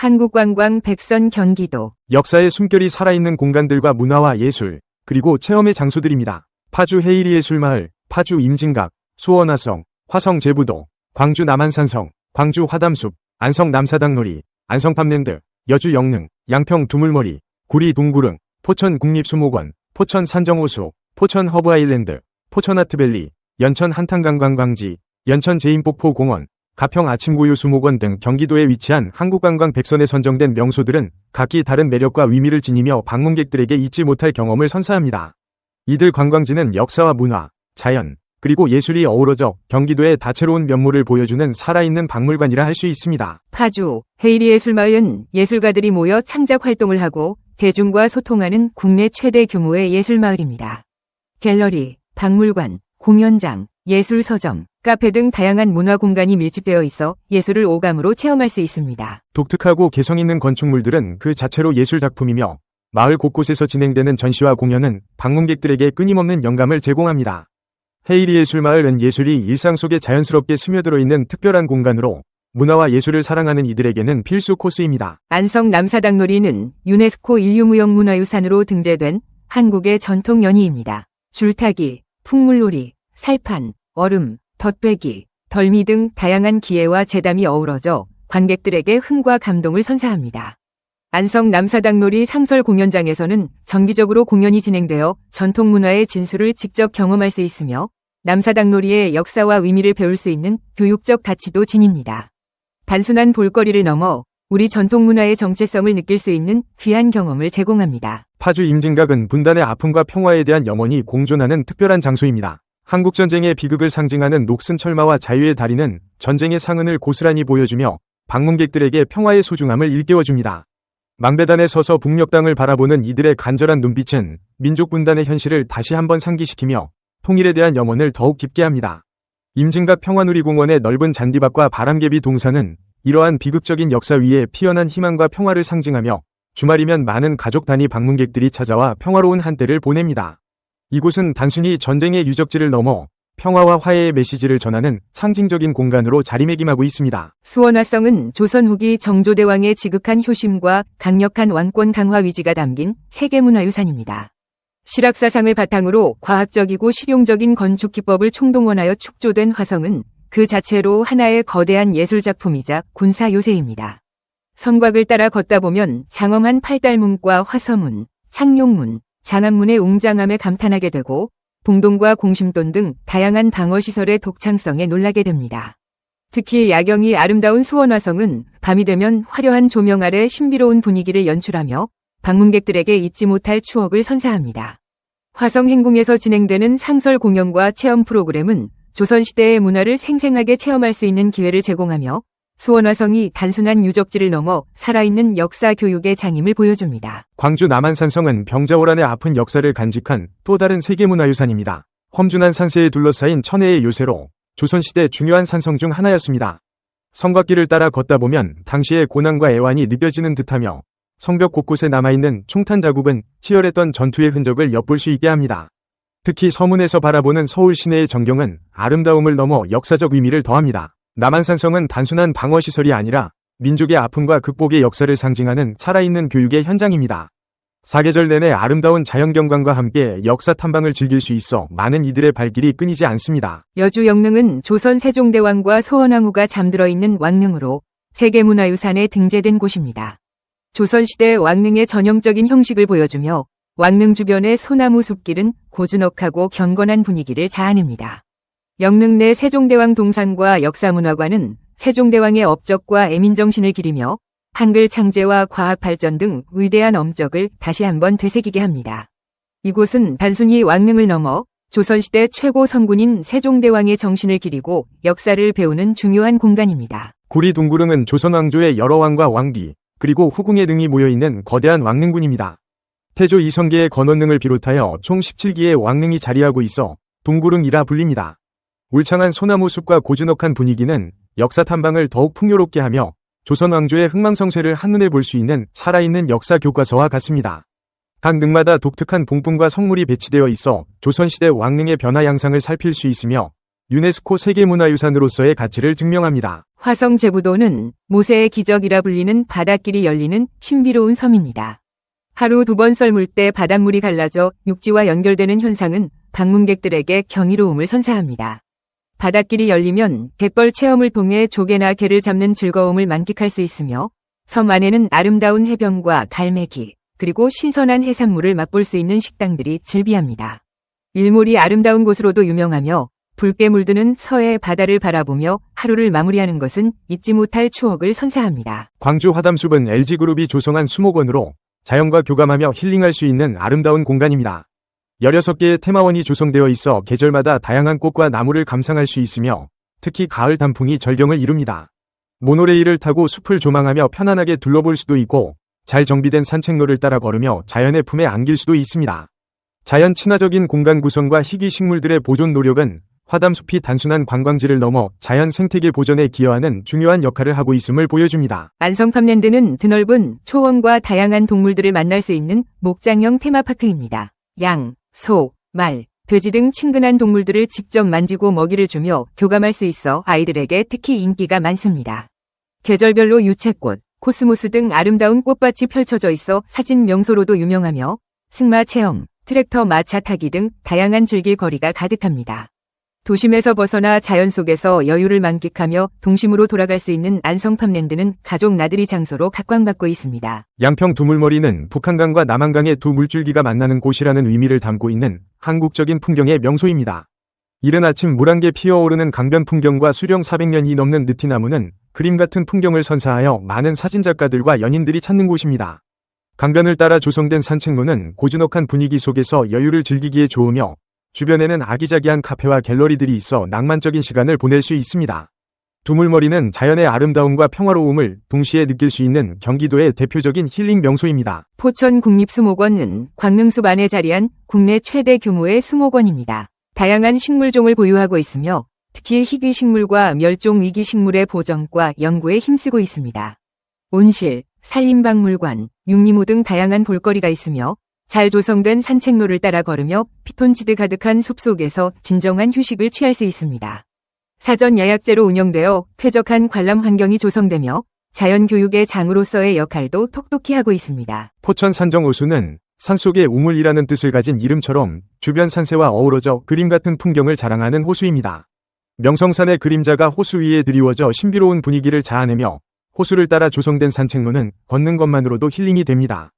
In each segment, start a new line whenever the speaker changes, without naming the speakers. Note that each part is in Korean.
한국관광 백선 경기도.
역사의 숨결이 살아있는 공간들과 문화와 예술, 그리고 체험의 장소들입니다. 파주 해일이예술마을, 파주 임진각, 수원화성, 화성 제부도, 광주 남한산성, 광주 화담숲, 안성 남사당놀이, 안성 팜랜드, 여주 영릉, 양평 두물머리, 구리 동구릉, 포천 국립수목원, 포천 산정호수, 포천 허브아일랜드, 포천 아트밸리, 연천 한탄강관광지, 연천 제인폭포공원, 가평 아침고요수목원 등 경기도에 위치한 한국관광 백선에 선정된 명소들은 각기 다른 매력과 의미를 지니며 방문객들에게 잊지 못할 경험을 선사합니다. 이들 관광지는 역사와 문화, 자연, 그리고 예술이 어우러져 경기도의 다채로운 면모를 보여주는 살아있는 박물관이라 할 수 있습니다.
파주 해일이예술마을은 예술가들이 모여 창작 활동을 하고 대중과 소통하는 국내 최대 규모의 예술마을입니다. 갤러리, 박물관, 공연장, 예술서점, 카페 등 다양한 문화 공간이 밀집되어 있어 예술을 오감으로 체험할 수 있습니다.
독특하고 개성 있는 건축물들은 그 자체로 예술작품이며 마을 곳곳에서 진행되는 전시와 공연은 방문객들에게 끊임없는 영감을 제공합니다. 해일이예술마을은 예술이 일상 속에 자연스럽게 스며들어 있는 특별한 공간으로 문화와 예술을 사랑하는 이들에게는 필수 코스입니다.
안성 남사당놀이는 유네스코 인류무형문화유산으로 등재된 한국의 전통 연희입니다. 줄타기, 풍물놀이, 살판, 얼음, 덧배기, 덜미 등 다양한 기회와 재담이 어우러져 관객들에게 흥과 감동을 선사합니다. 안성 남사당놀이 상설 공연장에서는 정기적으로 공연이 진행되어 전통문화의 진수를 직접 경험할 수 있으며 남사당놀이의 역사와 의미를 배울 수 있는 교육적 가치도 지닙니다. 단순한 볼거리를 넘어 우리 전통문화의 정체성을 느낄 수 있는 귀한 경험을 제공합니다.
파주 임진각은 분단의 아픔과 평화에 대한 염원이 공존하는 특별한 장소입니다. 한국전쟁의 비극을 상징하는 녹슨 철마와 자유의 다리는 전쟁의 상흔을 고스란히 보여주며 방문객들에게 평화의 소중함을 일깨워줍니다. 망배단에 서서 북녘땅을 바라보는 이들의 간절한 눈빛은 민족 분단의 현실을 다시 한번 상기시키며 통일에 대한 염원을 더욱 깊게 합니다. 임진각 평화누리공원의 넓은 잔디밭과 바람개비 동산은 이러한 비극적인 역사 위에 피어난 희망과 평화를 상징하며 주말이면 많은 가족 단위 방문객들이 찾아와 평화로운 한때를 보냅니다. 이곳은 단순히 전쟁의 유적지를 넘어 평화와 화해의 메시지를 전하는 상징적인 공간으로 자리매김하고 있습니다.
수원화성은 조선 후기 정조대왕의 지극한 효심과 강력한 왕권 강화 의지가 담긴 세계문화유산입니다. 실학사상을 바탕으로 과학적이고 실용적인 건축 기법을 총동원하여 축조된 화성은 그 자체로 하나의 거대한 예술작품이자 군사요새입니다. 성곽을 따라 걷다 보면 장엄한 팔달문과 화서문, 창룡문, 장안문의 웅장함에 감탄하게 되고 봉동과 공심돈 등 다양한 방어시설의 독창성에 놀라게 됩니다. 특히 야경이 아름다운 수원화성은 밤이 되면 화려한 조명 아래 신비로운 분위기를 연출하며 방문객들에게 잊지 못할 추억을 선사합니다. 화성 행궁에서 진행되는 상설 공연과 체험 프로그램은 조선시대의 문화를 생생하게 체험할 수 있는 기회를 제공하며 수원화성이 단순한 유적지를 넘어 살아있는 역사 교육의 장임을 보여줍니다.
광주 남한산성은 병자호란의 아픈 역사를 간직한 또 다른 세계문화유산입니다. 험준한 산세에 둘러싸인 천혜의 요새로 조선시대 중요한 산성 중 하나였습니다. 성곽길을 따라 걷다 보면 당시의 고난과 애환이 느껴지는 듯하며 성벽 곳곳에 남아있는 총탄 자국은 치열했던 전투의 흔적을 엿볼 수 있게 합니다. 특히 서문에서 바라보는 서울 시내의 전경은 아름다움을 넘어 역사적 의미를 더합니다. 남한산성은 단순한 방어시설이 아니라 민족의 아픔과 극복의 역사를 상징하는 살아있는 교육의 현장입니다. 사계절 내내 아름다운 자연경관과 함께 역사 탐방을 즐길 수 있어 많은 이들의 발길이 끊이지 않습니다.
여주 영릉은 조선 세종대왕과 소원왕후가 잠들어 있는 왕릉으로 세계문화유산에 등재된 곳입니다. 조선시대 왕릉의 전형적인 형식을 보여주며 왕릉 주변의 소나무 숲길은 고즈넉하고 경건한 분위기를 자아냅니다. 영릉 내 세종대왕 동산과 역사문화관은 세종대왕의 업적과 애민정신을 기리며 한글 창제와 과학 발전 등 위대한 업적을 다시 한번 되새기게 합니다. 이곳은 단순히 왕릉을 넘어 조선시대 최고 성군인 세종대왕의 정신을 기리고 역사를 배우는 중요한 공간입니다.
구리 동구릉은 조선 왕조의 여러 왕과 왕비, 그리고 후궁의 등이 모여있는 거대한 왕릉군입니다. 태조 이성계의 건원릉을 비롯하여 총 17기의 왕릉이 자리하고 있어 동구릉이라 불립니다. 울창한 소나무 숲과 고즈넉한 분위기는 역사 탐방을 더욱 풍요롭게 하며 조선 왕조의 흥망성쇠를 한눈에 볼 수 있는 살아있는 역사 교과서와 같습니다. 각 능마다 독특한 봉분과 성물이 배치되어 있어 조선시대 왕릉의 변화 양상을 살필 수 있으며 유네스코 세계문화유산으로서의 가치를 증명합니다.
화성 제부도는 모세의 기적이라 불리는 바닷길이 열리는 신비로운 섬입니다. 하루 2번 썰물 때 바닷물이 갈라져 육지와 연결되는 현상은 방문객들에게 경이로움을 선사합니다. 바닷길이 열리면 갯벌 체험을 통해 조개나 게를 잡는 즐거움을 만끽할 수 있으며 섬 안에는 아름다운 해변과 갈매기, 그리고 신선한 해산물을 맛볼 수 있는 식당들이 즐비합니다. 일몰이 아름다운 곳으로도 유명하며 붉게 물드는 서해 바다를 바라보며 하루를 마무리하는 것은 잊지 못할 추억을 선사합니다.
광주 화담숲은 LG그룹이 조성한 수목원으로 자연과 교감하며 힐링할 수 있는 아름다운 공간입니다. 16개의 테마원이 조성되어 있어 계절마다 다양한 꽃과 나무를 감상할 수 있으며 특히 가을 단풍이 절경을 이룹니다. 모노레일을 타고 숲을 조망하며 편안하게 둘러볼 수도 있고 잘 정비된 산책로를 따라 걸으며 자연의 품에 안길 수도 있습니다. 자연 친화적인 공간 구성과 희귀 식물들의 보존 노력은 화담숲이 단순한 관광지를 넘어 자연 생태계 보존에 기여하는 중요한 역할을 하고 있음을 보여줍니다.
안성팜랜드는 드넓은 초원과 다양한 동물들을 만날 수 있는 목장형 테마파크입니다. 양, 소, 말, 돼지 등 친근한 동물들을 직접 만지고 먹이를 주며 교감할 수 있어 아이들에게 특히 인기가 많습니다. 계절별로 유채꽃, 코스모스 등 아름다운 꽃밭이 펼쳐져 있어 사진 명소로도 유명하며 승마 체험, 트랙터 마차 타기 등 다양한 즐길 거리가 가득합니다. 도심에서 벗어나 자연 속에서 여유를 만끽하며 동심으로 돌아갈 수 있는 안성팜랜드는 가족 나들이 장소로 각광받고 있습니다.
양평 두물머리는 북한강과 남한강의 두 물줄기가 만나는 곳이라는 의미를 담고 있는 한국적인 풍경의 명소입니다. 이른 아침 물안개 피어오르는 강변 풍경과 수령 400년이 넘는 느티나무는 그림 같은 풍경을 선사하여 많은 사진작가들과 연인들이 찾는 곳입니다. 강변을 따라 조성된 산책로는 고즈넉한 분위기 속에서 여유를 즐기기에 좋으며 주변에는 아기자기한 카페와 갤러리들이 있어 낭만적인 시간을 보낼 수 있습니다. 두물머리는 자연의 아름다움과 평화로움을 동시에 느낄 수 있는 경기도의 대표적인 힐링 명소입니다.
포천 국립수목원은 광릉숲 안에 자리한 국내 최대 규모의 수목원입니다. 다양한 식물종을 보유하고 있으며 특히 희귀 식물과 멸종 위기 식물의 보전과 연구에 힘쓰고 있습니다. 온실, 산림박물관, 육림호 등 다양한 볼거리가 있으며 잘 조성된 산책로를 따라 걸으며 피톤치드 가득한 숲속에서 진정한 휴식을 취할 수 있습니다. 사전 예약제로 운영되어 쾌적한 관람 환경이 조성되며 자연교육의 장으로서의 역할도 톡톡히 하고 있습니다.
포천 산정호수는 산속의 우물이라는 뜻을 가진 이름처럼 주변 산세와 어우러져 그림 같은 풍경을 자랑하는 호수입니다. 명성산의 그림자가 호수 위에 드리워져 신비로운 분위기를 자아내며 호수를 따라 조성된 산책로는 걷는 것만으로도 힐링이 됩니다.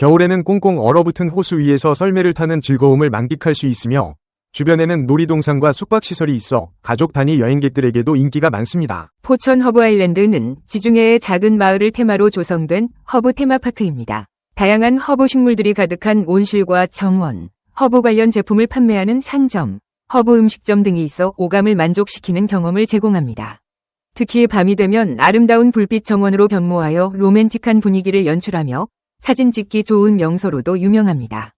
겨울에는 꽁꽁 얼어붙은 호수 위에서 썰매를 타는 즐거움을 만끽할 수 있으며 주변에는 놀이동산과 숙박시설이 있어 가족 단위 여행객들에게도 인기가 많습니다.
포천 허브 아일랜드는 지중해의 작은 마을을 테마로 조성된 허브 테마파크입니다. 다양한 허브 식물들이 가득한 온실과 정원, 허브 관련 제품을 판매하는 상점, 허브 음식점 등이 있어 오감을 만족시키는 경험을 제공합니다. 특히 밤이 되면 아름다운 불빛 정원으로 변모하여 로맨틱한 분위기를 연출하며 사진 찍기 좋은 명소로도 유명합니다.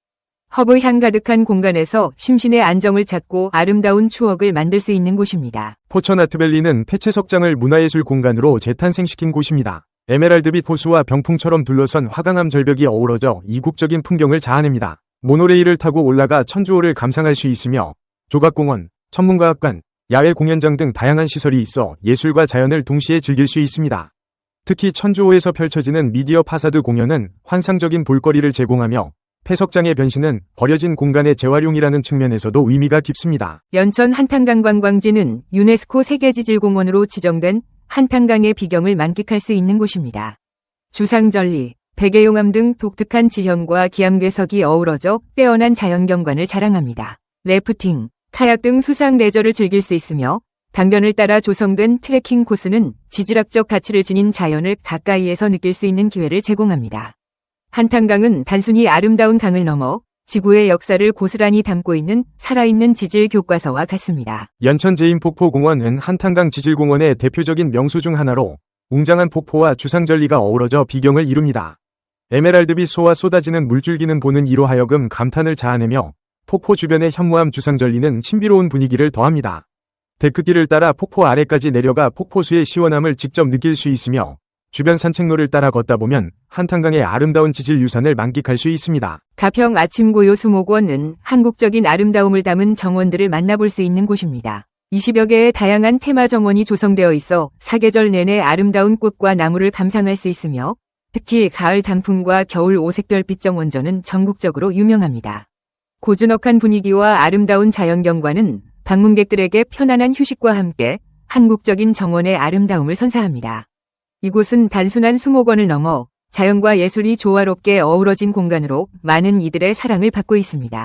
허브 향 가득한 공간에서 심신의 안정을 찾고 아름다운 추억을 만들 수 있는 곳입니다.
포천 아트밸리는 폐채석장을 문화예술 공간으로 재탄생시킨 곳입니다. 에메랄드빛 호수와 병풍처럼 둘러선 화강암 절벽이 어우러져 이국적인 풍경을 자아냅니다. 모노레일을 타고 올라가 천주호를 감상할 수 있으며 조각공원, 천문과학관, 야외 공연장 등 다양한 시설이 있어 예술과 자연을 동시에 즐길 수 있습니다. 특히 천주호에서 펼쳐지는 미디어 파사드 공연은 환상적인 볼거리를 제공하며 폐석장의 변신은 버려진 공간의 재활용이라는 측면에서도 의미가 깊습니다.
연천 한탄강 관광지는 유네스코 세계지질공원으로 지정된 한탄강의 비경을 만끽할 수 있는 곳입니다. 주상절리, 백예용암 등 독특한 지형과 기암괴석이 어우러져 빼어난 자연경관을 자랑합니다. 래프팅, 카약 등 수상 레저를 즐길 수 있으며 강변을 따라 조성된 트레킹 코스는 지질학적 가치를 지닌 자연을 가까이에서 느낄 수 있는 기회를 제공합니다. 한탄강은 단순히 아름다운 강을 넘어 지구의 역사를 고스란히 담고 있는 살아있는 지질 교과서와 같습니다.
연천 제인폭포공원은 한탄강 지질공원의 대표적인 명소 중 하나로 웅장한 폭포와 주상절리가 어우러져 비경을 이룹니다. 에메랄드빛 솟아 쏟아지는 물줄기는 보는 이로 하여금 감탄을 자아내며 폭포 주변의 현무암 주상절리는 신비로운 분위기를 더합니다. 데크길을 따라 폭포 아래까지 내려가 폭포수의 시원함을 직접 느낄 수 있으며 주변 산책로를 따라 걷다 보면 한탄강의 아름다운 지질 유산을 만끽할 수 있습니다.
가평 아침고요 수목원은 한국적인 아름다움을 담은 정원들을 만나볼 수 있는 곳입니다. 20여 개의 다양한 테마 정원이 조성되어 있어 사계절 내내 아름다운 꽃과 나무를 감상할 수 있으며 특히 가을 단풍과 겨울 오색별빛 정원전은 전국적으로 유명합니다. 고즈넉한 분위기와 아름다운 자연경관은 방문객들에게 편안한 휴식과 함께 한국적인 정원의 아름다움을 선사합니다. 이곳은 단순한 수목원을 넘어 자연과 예술이 조화롭게 어우러진 공간으로 많은 이들의 사랑을 받고 있습니다.